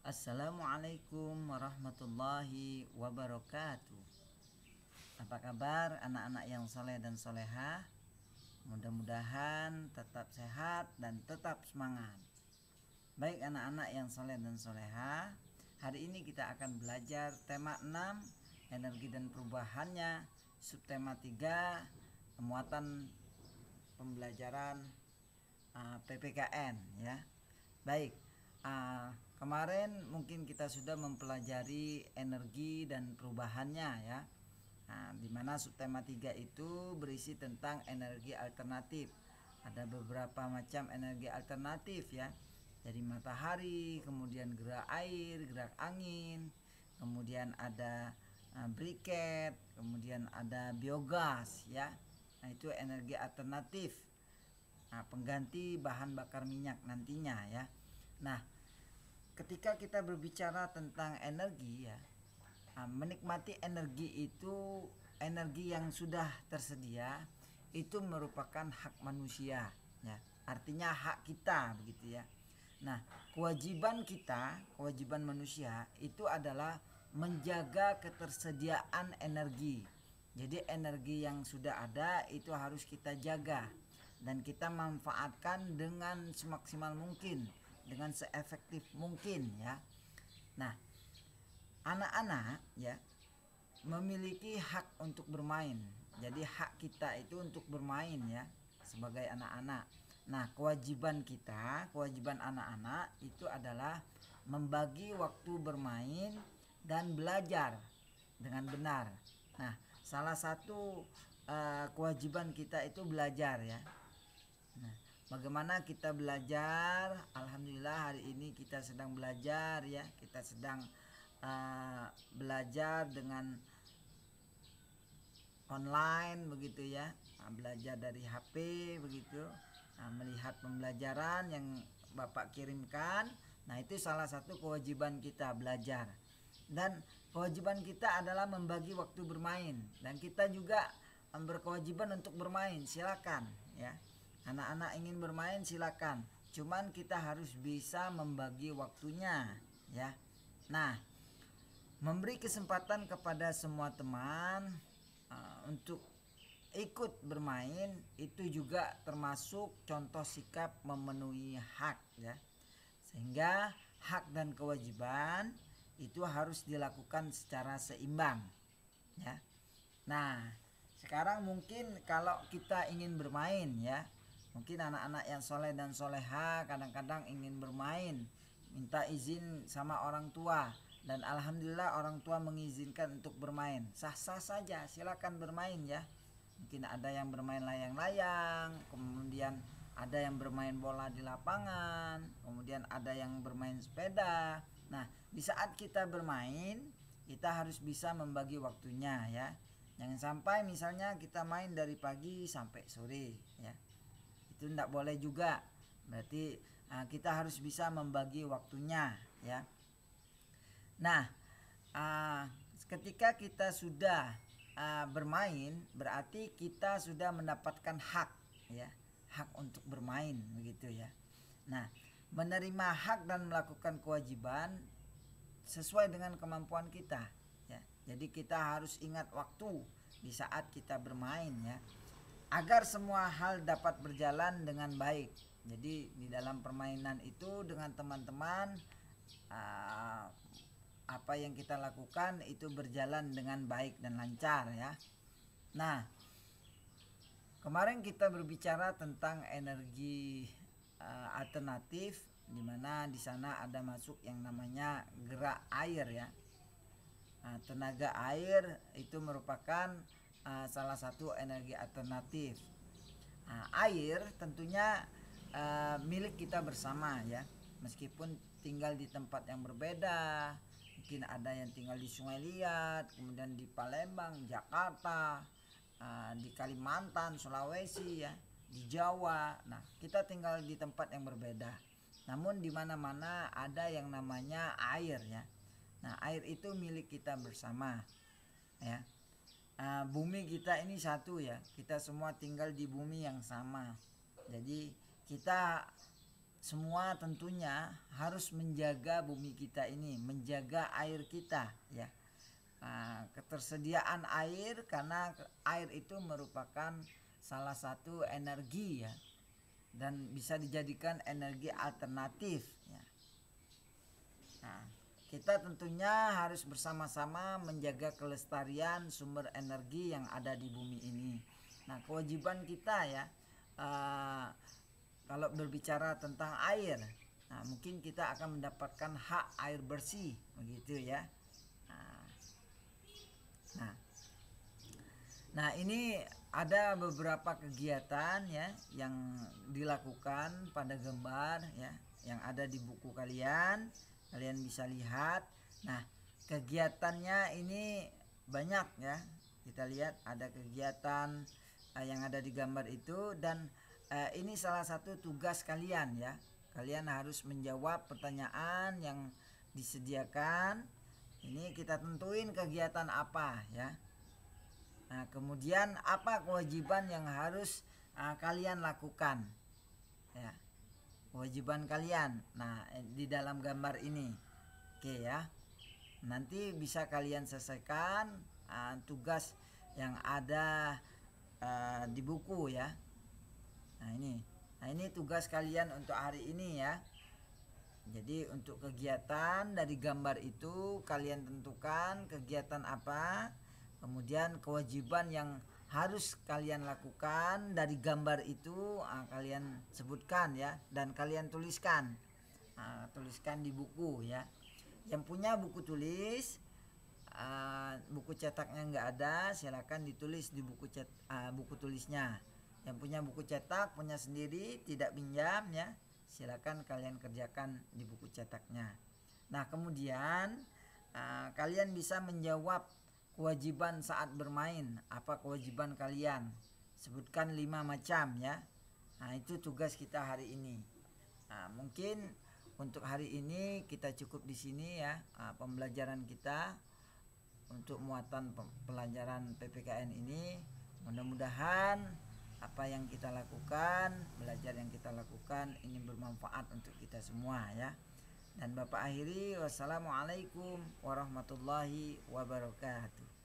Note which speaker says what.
Speaker 1: Assalamualaikum warahmatullahi wabarakatuh. Apa kabar anak-anak yang soleh dan solehah? Mudah-mudahan tetap sehat dan tetap semangat. Baik anak-anak yang soleh dan solehah, hari ini kita akan belajar tema 6, energi dan perubahannya, subtema 3, muatan pembelajaran PPKN ya. Baik, kemarin mungkin kita sudah mempelajari energi dan perubahannya ya. Di mana subtema 3 itu berisi tentang energi alternatif. Ada beberapa macam energi alternatif ya. Dari matahari, kemudian gerak air, gerak angin, kemudian ada briket, kemudian ada biogas ya. Nah, itu energi alternatif. Pengganti bahan bakar minyak nantinya ya. Nah, ketika kita berbicara tentang energi ya, menikmati energi itu, energi yang sudah tersedia itu merupakan hak manusia ya. Artinya hak kita begitu ya. Nah, kewajiban kita, kewajiban manusia itu adalah menjaga ketersediaan energi. Jadi energi yang sudah ada itu harus kita jaga dan kita manfaatkan dengan semaksimal mungkin, dengan seefektif mungkin ya. Nah, anak-anak ya memiliki hak untuk bermain. Jadi hak kita itu untuk bermain ya sebagai anak-anak. Nah, kewajiban kita, kewajiban anak-anak itu adalah membagi waktu bermain dan belajar dengan benar. Nah, salah satu kewajiban kita itu belajar ya. Nah, bagaimana kita belajar? Alhamdulillah hari ini kita sedang belajar ya. Kita sedang belajar dengan online begitu ya. Belajar dari HP begitu. Melihat pembelajaran yang Bapak kirimkan. Nah, itu salah satu kewajiban kita belajar. Dan kewajiban kita adalah membagi waktu bermain. Dan kita juga berkewajiban untuk bermain. Silakan ya. Anak-anak ingin bermain silakan. Cuman kita harus bisa membagi waktunya ya. Nah, memberi kesempatan kepada semua teman untuk ikut bermain itu juga termasuk contoh sikap memenuhi hak ya. Sehingga hak dan kewajiban itu harus dilakukan secara seimbang ya. Nah, sekarang mungkin kalau kita ingin bermain ya, mungkin anak-anak yang soleh dan soleha kadang-kadang ingin bermain, minta izin sama orang tua, dan alhamdulillah orang tua mengizinkan untuk bermain. Sah-sah saja, silakan bermain ya. Mungkin ada yang bermain layang-layang, kemudian ada yang bermain bola di lapangan, kemudian ada yang bermain sepeda. Nah, di saat kita bermain, kita harus bisa membagi waktunya ya. Jangan sampai misalnya kita main dari pagi sampai sore ya. Itu tidak boleh juga. Berarti kita harus bisa membagi waktunya ya. Nah, ketika kita sudah bermain, berarti kita sudah mendapatkan hak ya, hak untuk bermain begitu ya. Nah, menerima hak dan melakukan kewajiban sesuai dengan kemampuan kita ya. Jadi kita harus ingat waktu di saat kita bermain ya, agar semua hal dapat berjalan dengan baik. Jadi di dalam permainan itu dengan teman-teman apa yang kita lakukan itu berjalan dengan baik dan lancar ya. Nah, kemarin kita berbicara tentang energi alternatif, di mana di sana ada masuk yang namanya gerak air ya. Tenaga air itu merupakan salah satu energi alternatif. Air tentunya milik kita bersama ya, meskipun tinggal di tempat yang berbeda. Mungkin ada yang tinggal di Sungai Liat, kemudian di Palembang, Jakarta, di Kalimantan, Sulawesi ya, di Jawa. Nah, kita tinggal di tempat yang berbeda. Namun di mana-mana ada yang namanya air ya. Nah, air itu milik kita bersama ya. Bumi kita ini satu ya. Kita semua tinggal di bumi yang sama. Jadi kita semua tentunya harus menjaga bumi kita ini, menjaga air kita ya. Ketersediaan air, karena air itu merupakan salah satu energi ya, dan bisa dijadikan energi alternatif ya. Nah, kita tentunya harus bersama-sama menjaga kelestarian sumber energi yang ada di bumi ini. Nah, kewajiban kita ya, kalau berbicara tentang air, nah mungkin kita akan mendapatkan hak air bersih begitu ya. Nah, ini ada beberapa kegiatan ya yang dilakukan pada gambar ya, yang ada di buku kalian bisa lihat. Nah, kegiatannya ini banyak ya. Kita lihat ada kegiatan yang ada di gambar itu, dan ini salah satu tugas kalian ya. Kalian harus menjawab pertanyaan yang disediakan. Ini kita tentuin kegiatan apa ya. Nah, kemudian apa kewajiban yang harus kalian lakukan ya, kewajiban kalian. Nah, di dalam gambar ini, oke ya, nanti bisa kalian selesaikan tugas yang ada di buku ya. Nah ini tugas kalian untuk hari ini ya. Jadi untuk kegiatan dari gambar itu kalian tentukan kegiatan apa, kemudian kewajiban yang harus kalian lakukan dari gambar itu kalian sebutkan ya, dan kalian tuliskan di buku ya. Yang punya buku tulis, buku cetaknya nggak ada, silakan ditulis di buku tulisnya. Yang punya buku cetak, punya sendiri, tidak pinjam ya, silakan kalian kerjakan di buku cetaknya. Nah, kemudian kalian bisa menjawab kewajiban saat bermain. Apa kewajiban kalian? Sebutkan 5 macam ya. Nah, itu tugas kita hari ini. Nah, mungkin untuk hari ini kita cukup di sini ya, pembelajaran kita untuk muatan pelajaran PPKN ini. Mudah-mudahan apa yang kita lakukan, belajar yang kita lakukan ini bermanfaat untuk kita semua ya. Dan Bapak akhiri, wassalamualaikum warahmatullahi wabarakatuh.